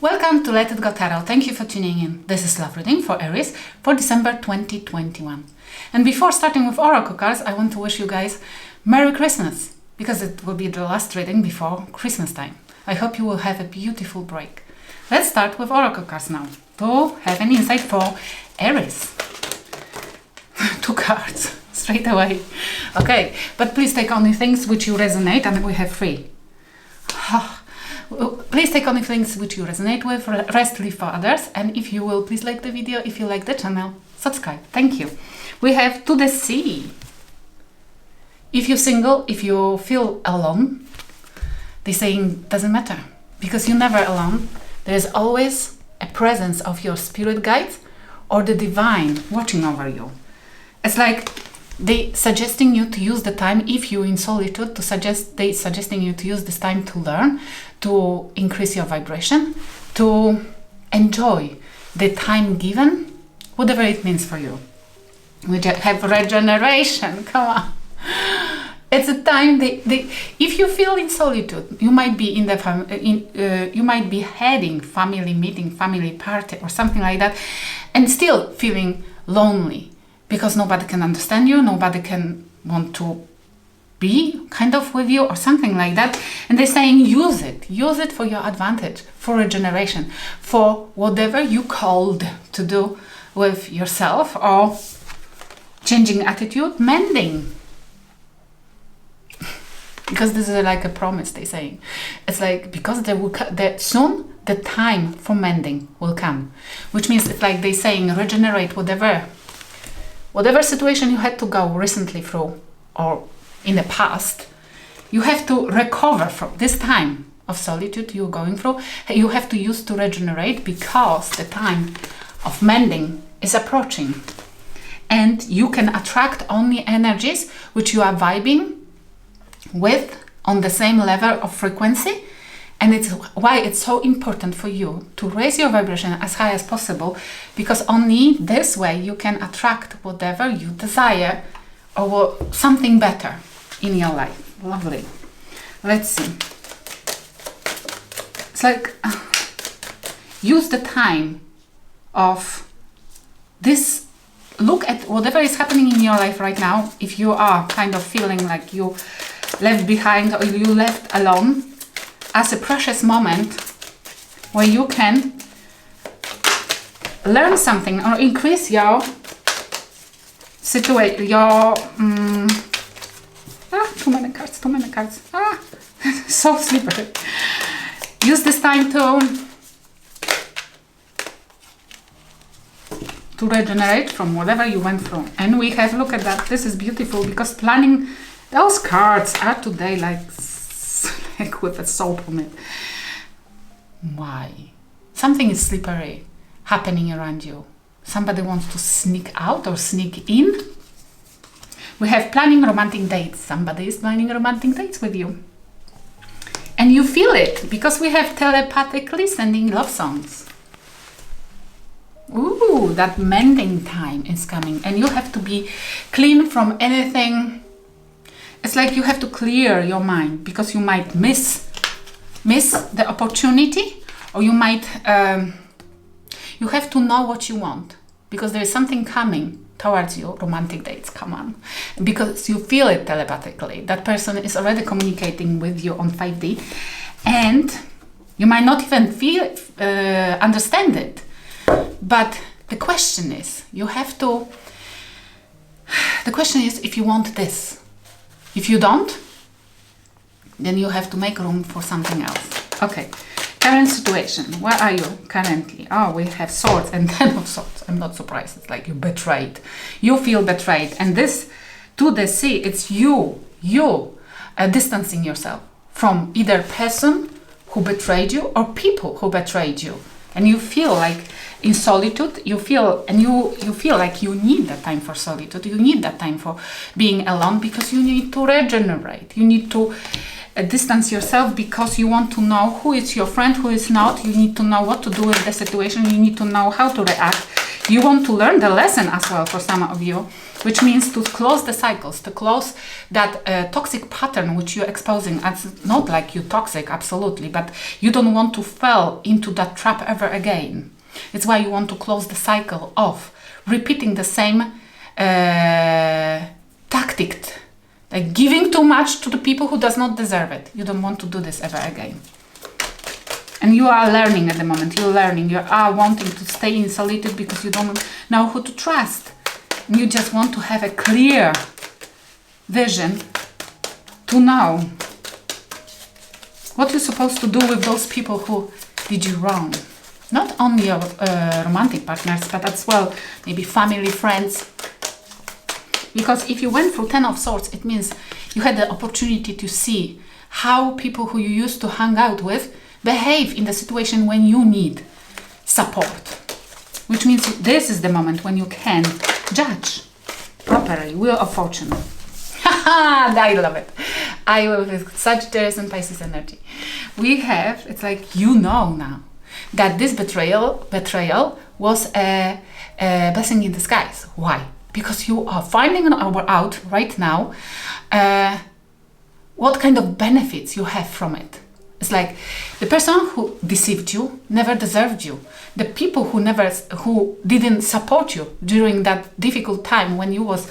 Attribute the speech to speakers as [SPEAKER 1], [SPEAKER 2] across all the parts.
[SPEAKER 1] Welcome to Let It Go Tarot. Thank you for tuning in. This is love reading for Aries for December 2021. And before starting with oracle cards, I want to wish you guys Merry Christmas, because it will be the last reading before Christmas time. I hope you will have a beautiful break. Let's start with oracle cards now to have an insight for Aries. 2 cards straight away. Okay, but please take only things which you resonate, and we have 3. Please take only things which you resonate with, rest leave for others, and if you will, please like the video, if you like the channel, subscribe. Thank you. We have to the sea. If you're single, if you feel alone, they're saying doesn't matter, because you're never alone. There is always a presence of your spirit guides or the divine watching over you. It's like they suggesting you to use the time, if you're in solitude, they suggesting you to use this time to learn, to increase your vibration, to enjoy the time given, whatever it means for you. We just have regeneration, come on. It's a time if you feel in solitude, you might be you might be heading family meeting, family party or something like that, and still feeling lonely because nobody can understand you, nobody can want to be kind of with you or something like that. And they're saying use it for your advantage, for regeneration, for whatever you called to do with yourself, or changing attitude, mending. Because this is like a promise, they're saying. It's like, because soon the time for mending will come. Which means it's like they're saying regenerate whatever situation you had to go recently through or in the past. You have to recover from this time of solitude you're going through. You have to use to regenerate, because the time of mending is approaching. And you can attract only energies which you are vibing with on the same level of frequency. And it's why it's so important for you to raise your vibration as high as possible, because only this way you can attract whatever you desire or something better in your life. Lovely. Let's see. It's like use the time of this. Look at whatever is happening in your life right now. If you are kind of feeling like you left behind or you left alone, as a precious moment where you can learn something or increase your situation, too many cards, so slippery. Use this time to regenerate from whatever you went through. And we have, look at that, this is beautiful, because planning, those cards are today like with a soap on it. Why? Something is slippery happening around you. Somebody wants to sneak out or sneak in. We have planning romantic dates. Somebody is planning romantic dates with you. And you feel it, because we have telepathically sending love songs. Ooh, that mending time is coming, and you have to be clean from anything. It's like you have to clear your mind, because you might miss the opportunity, or you might you have to know what you want, because there is something coming towards you. Romantic dates, come on, because you feel it telepathically. That person is already communicating with you on 5D, and you might not even understand it. But the question is, the question is if you want this. If you don't, then you have to make room for something else. Okay, current situation. Where are you currently? Oh, we have swords and 10 of swords. I'm not surprised. It's like you betrayed. You feel betrayed. And this, to the sea, it's you distancing yourself from either person who betrayed you or people who betrayed you. And you feel like in solitude, you feel like you need that time for solitude. You need that time for being alone, because you need to regenerate. You need to distance yourself, because you want to know who is your friend, who is not. You need to know what to do with the situation. You need to know how to react. You want to learn the lesson as well for some of you, which means to close the cycles, to close that toxic pattern which you're exposing. It's not like you're toxic, absolutely, but you don't want to fall into that trap ever again. It's why you want to close the cycle of repeating the same tactic, like giving too much to the people who does not deserve it. You don't want to do this ever again. And you are learning at the moment. You're learning. You are wanting to stay in solitude because you don't know who to trust. And you just want to have a clear vision to know what you're supposed to do with those people who did you wrong. Not only your romantic partners, but as well maybe family, friends. Because if you went through 10 of Swords, it means you had the opportunity to see how people who you used to hang out with behave in the situation when you need support. Which means this is the moment when you can judge properly. Wheel of Fortune. I love it. I love it. Sagittarius and Pisces energy. We have, it's like you know now that this betrayal was a blessing in disguise. Why? Because you are finding out right now what kind of benefits you have from it. It's like the person who deceived you never deserved you. The people who didn't support you during that difficult time when you was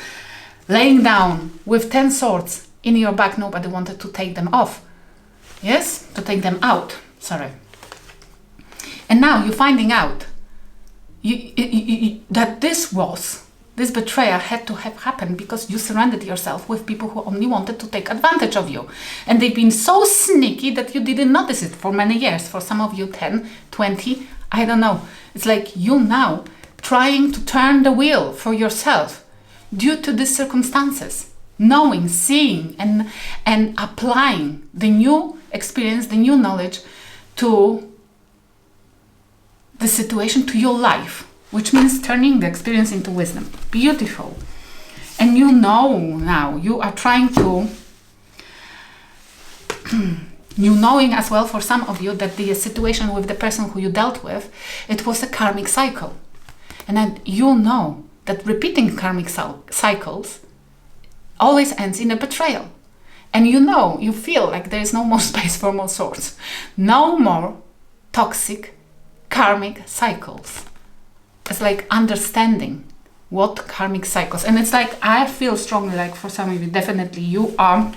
[SPEAKER 1] laying down with 10 swords in your back, nobody wanted to take them off. Yes, to take them out. Sorry. And now you're finding out that this betrayal had to have happened because you surrounded yourself with people who only wanted to take advantage of you. And they've been so sneaky that you didn't notice it for many years. For some of you, 10, 20, I don't know. It's like you now trying to turn the wheel for yourself due to these circumstances. Knowing, seeing, and applying the new experience, the new knowledge to the situation, to your life. Which means turning the experience into wisdom. Beautiful. And you know now, you are trying to, you knowing as well for some of you that the situation with the person who you dealt with, it was a karmic cycle. And then you know that repeating karmic cycles always ends in a betrayal. And you know, you feel like there is no more space for more swords. No more toxic karmic cycles. It's like understanding what karmic cycles, and it's like I feel strongly like for some of you definitely you are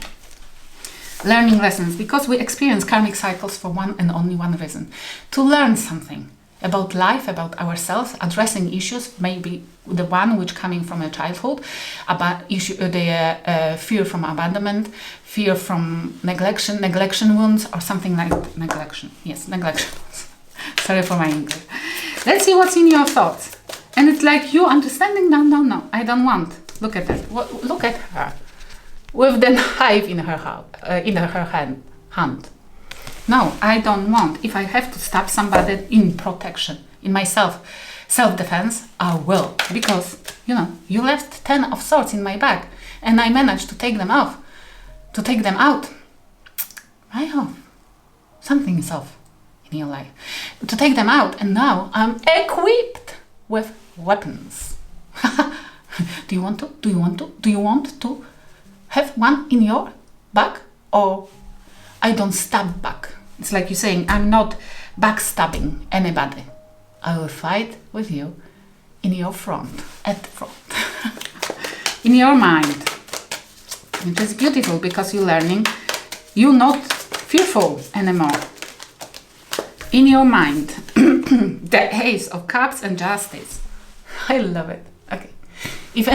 [SPEAKER 1] learning lessons because we experience karmic cycles for one and only one reason: to learn something about life, about ourselves, addressing issues, maybe the one which coming from a childhood, about fear from abandonment, fear from neglection wounds, or something like neglection. Yes, neglection. Sorry for my English. Let's see what's in your thoughts. And it's like you understanding, no, I don't want. Look at that. Look at her. With the knife in her hand. No, I don't want. If I have to stab somebody in protection, in myself, self-defense, I will. Because, you left 10 of swords in my bag. And I managed to take them off. To take them out. I hope something is off in your life, to take them out, and now I'm equipped with weapons. Do you want to have one in your back? Or I don't stab back. It's like you're saying, I'm not backstabbing anybody. I will fight with you in your front, at the front. In your mind. Which is beautiful because you're learning. You're not fearful anymore. In your mind, the Ace of Cups and Justice. I love it. Okay. If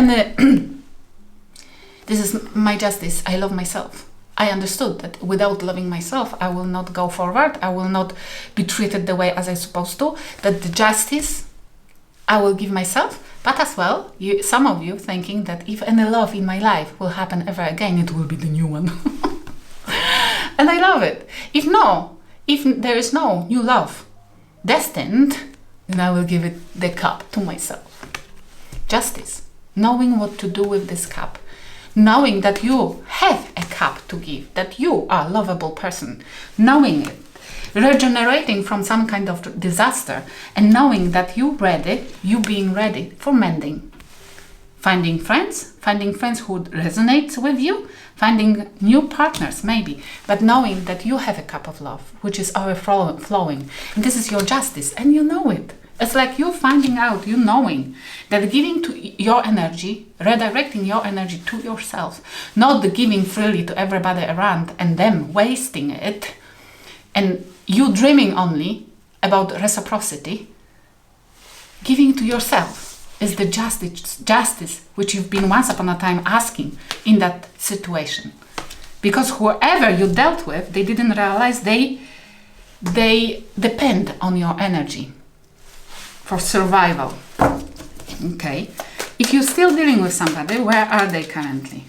[SPEAKER 1] this is my justice, I love myself. I understood that without loving myself, I will not go forward. I will not be treated the way as I'm supposed to. That the justice I will give myself, but as well, some of you thinking that if any love in my life will happen ever again, it will be the new one. And I love it. If there is no new love destined, then I will give it the cup to myself. Justice. Knowing what to do with this cup. Knowing that you have a cup to give. That you are a lovable person. Knowing it. regenerating from some kind of disaster, and knowing that you being ready for mending. Finding friends who resonate with you, finding new partners maybe, but knowing that you have a cup of love, which is overflowing, and this is your justice, and you know it. It's like you finding out, you knowing that giving to your energy, redirecting your energy to yourself, not the giving freely to everybody around and them wasting it, and you dreaming only about reciprocity, giving to yourself is the justice which you've been once upon a time asking in that situation. Because whoever you dealt with, they didn't realize they depend on your energy for survival. Okay. If you're still dealing with somebody, where are they currently?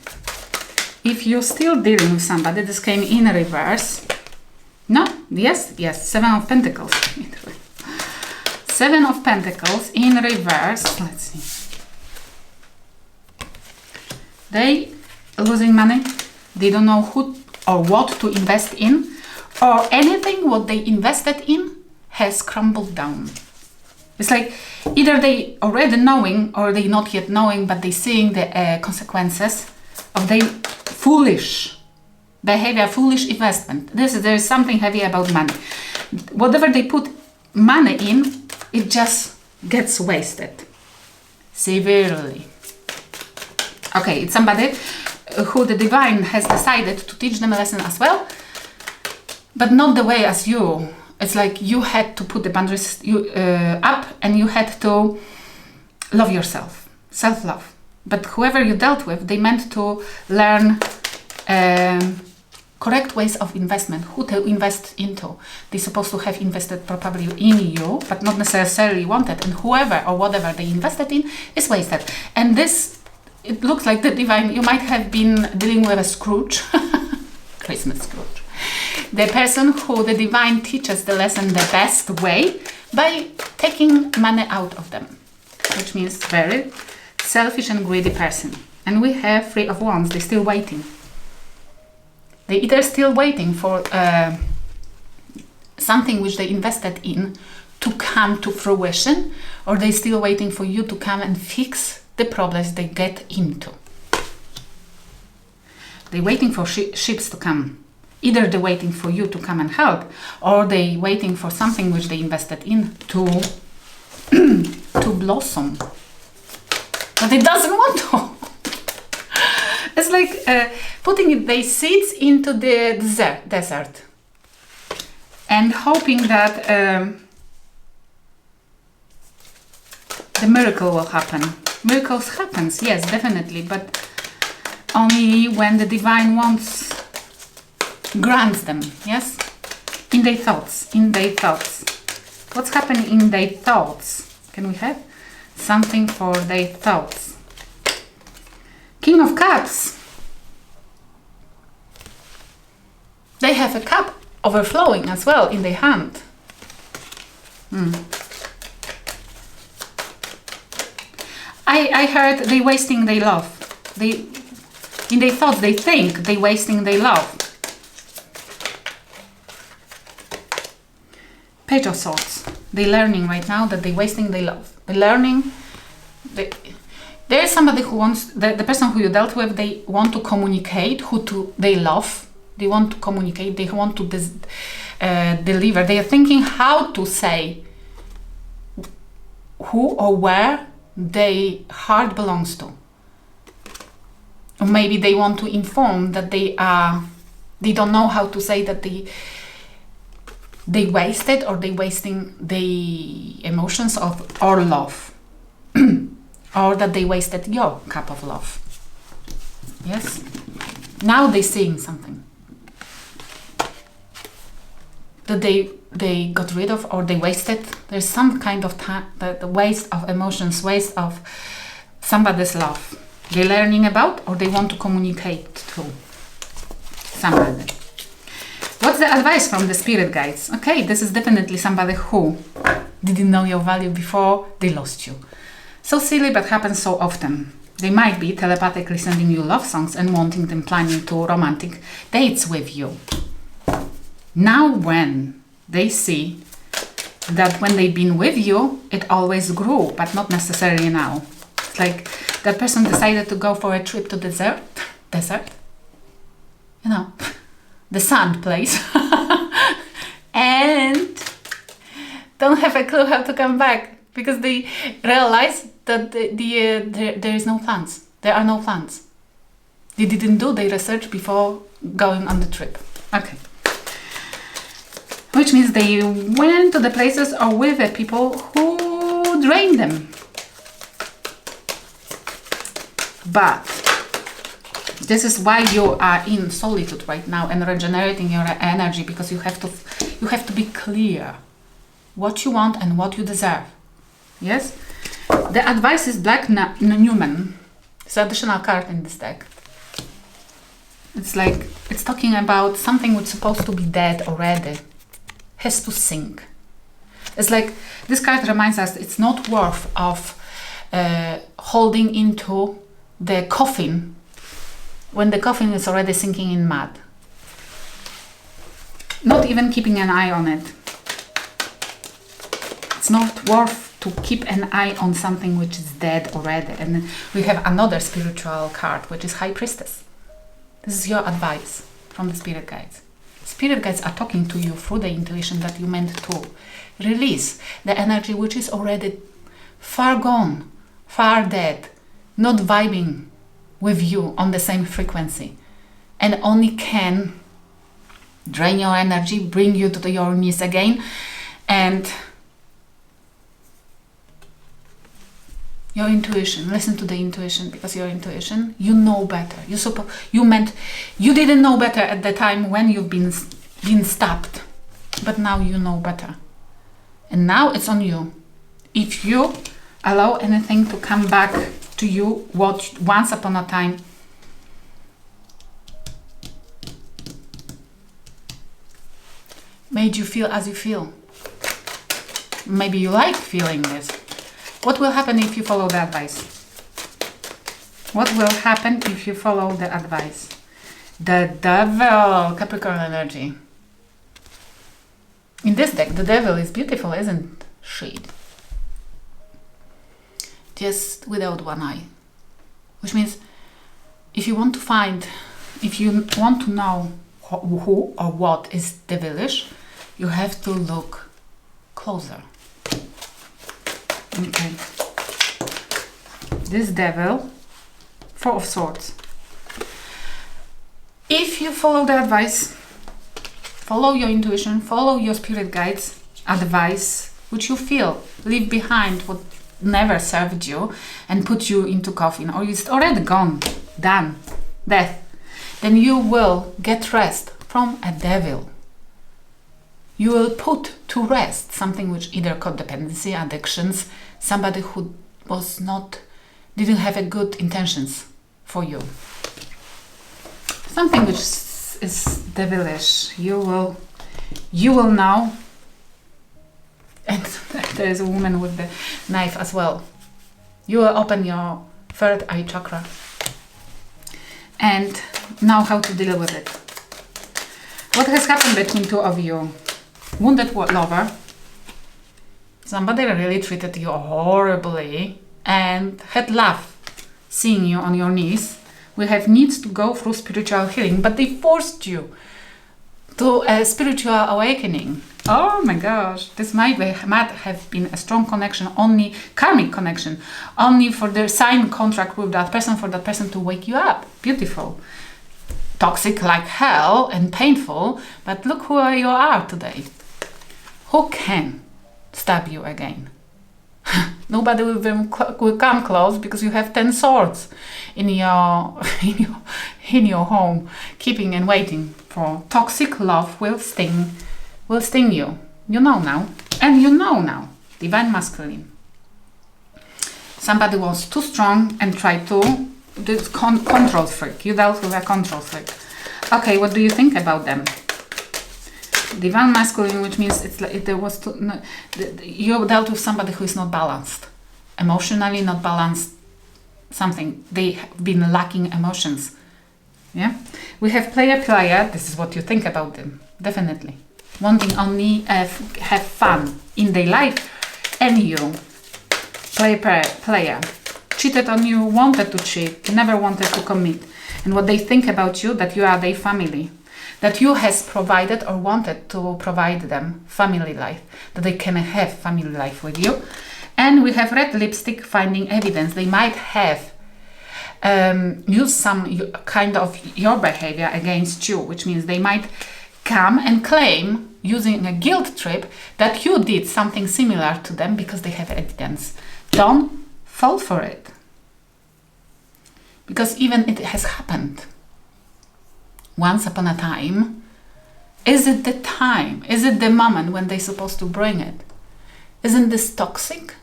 [SPEAKER 1] If you're still dealing with somebody, this came in reverse. No? Yes? Yes. 7 of Pentacles. 7 of Pentacles in reverse. Let's see. They losing money. They don't know who or what to invest in, or anything what they invested in has crumbled down. It's like either they already knowing or they not yet knowing, but they seeing the consequences of their foolish behavior, foolish investment. There is something heavy about money. Whatever they put money in, it just gets wasted severely. Okay, it's somebody who the divine has decided to teach them a lesson as well, but not the way as you. It's like you had to put the boundaries up, and you had to love yourself, self-love. But whoever you dealt with, they meant to learn correct ways of investment, who to invest into. They're supposed to have invested probably in you, but not necessarily wanted. And whoever or whatever they invested in is wasted. And this, it looks like the divine, you might have been dealing with a Scrooge, Christmas Scrooge. The person who the divine teaches the lesson the best way by taking money out of them, which means very selfish and greedy person. And we have 3 of Wands, they're still waiting. They either still waiting for something which they invested in to come to fruition, or they still waiting for you to come and fix the problems they get into. They're waiting for ships to come. Either they're waiting for you to come and help, or they waiting for something which they invested in to to blossom. But it doesn't want to. It's like putting their seeds into the desert and hoping that the miracle will happen. Miracles happens, yes, definitely, but only when the divine grants them, yes? In their thoughts. What's happening in their thoughts? Can we have something for their thoughts? King of Cups. They have a cup overflowing as well in their hand. I heard they wasting their love. In their thoughts, they think they wasting their love. Page of Swords. They're learning right now that they're wasting their love. They're learning. There is somebody who wants, the person who you dealt with, they want to communicate they love. They want to communicate. They want to deliver. They are thinking how to say who or where their heart belongs to. Or maybe they want to inform that they don't know how to say that they wasted, or they wasting the emotions or love, or that they wasted your cup of love. Yes, now they're seeing something that they got rid of, or they wasted. There's some kind of the waste of emotions, waste of somebody's love they're learning about, or they want to communicate to somebody. What's the advice from the spirit guides? Okay, this is definitely somebody who didn't know your value before they lost you. So silly, but happens so often. They might be telepathically sending you love songs and wanting them planning to romantic dates with you. Now when they see that when they've been with you, it always grew, but not necessarily now. It's like that person decided to go for a trip to desert, you know, the sand place, and don't have a clue how to come back because they realize that there is no plants. There are no plants. They didn't do their research before going on the trip. Okay. Which means they went to the places or with the people who drained them. But this is why you are in solitude right now and regenerating your energy, because you have to be clear what you want and what you deserve. Yes? The advice is Black Newman. It's an additional card in this deck. It's like, it's talking about something which is supposed to be dead already. Has to sink. It's like, this card reminds us it's not worth of holding into the coffin when the coffin is already sinking in mud. Not even keeping an eye on it. It's not worth to keep an eye on something which is dead already. And we have another spiritual card, which is High Priestess. This is your advice from the spirit guides. Spirit guides are talking to you through the intuition that you meant to release the energy which is already far gone, far dead, not vibing with you on the same frequency, and only can drain your energy, bring you to your knees again, and your intuition. Listen to the intuition, because your intuition, you know better. You didn't know better at the time when you've been stabbed, but now you know better, and now it's on you. If you allow anything to come back to you, what once upon a time made you feel as you feel. Maybe you like feeling this. What will happen if you follow the advice? What will happen if you follow the advice? The Devil, Capricorn energy. In this deck, the Devil is beautiful, isn't she? Just without one eye. Which means if you want to know who or what is devilish, you have to look closer. Okay. This Devil, Four of Swords. If you follow the advice, follow your intuition, follow your spirit guides' advice, which you feel, leave behind what never served you and put you into coffin, or it's already gone, done, death, then you will get rest from a devil. You will put to rest something which either codependency, addictions, somebody who didn't have a good intentions for you. Something which is devilish. You will know. And there is a woman with the knife as well. You will open your third eye chakra and know how to deal with it. What has happened between two of you? Wounded lover. Somebody really treated you horribly and had love seeing you on your knees. We have needs to go through spiritual healing, but they forced you to a spiritual awakening. Oh my gosh, this might have been a strong connection, only karmic connection, only for their signed contract with that person, for that person to wake you up. Beautiful. Toxic like hell and painful, but look who you are today. Who can stab you again? Nobody will come close, because you have 10 swords in your home, keeping and waiting for toxic love will sting you. You know now, and you know now. Divine masculine. Somebody was too strong and tried to control freak. You dealt with a control freak. Okay, what do you think about them? Divine masculine, which means it's like you dealt with somebody who is not balanced, emotionally not balanced. Something they have been lacking emotions. Yeah, we have player. This is what you think about them. Definitely, wanting only have fun in their life, and you, player, cheated on you, wanted to cheat, never wanted to commit, and what they think about you, that you are their family, that you has provided or wanted to provide them family life, that they can have family life with you. And we have red lipstick, finding evidence. They might have used some kind of your behavior against you, which means they might come and claim, using a guilt trip, that you did something similar to them because they have evidence. Don't fall for it. Because even it has happened once upon a time. Is it the time? Is it the moment when they're supposed to bring it? Isn't this toxic?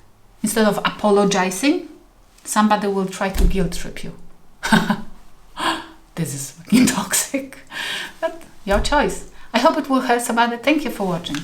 [SPEAKER 1] Instead of apologizing, somebody will try to guilt trip you. This is fucking toxic. But your choice. I hope it will help somebody. Thank you for watching.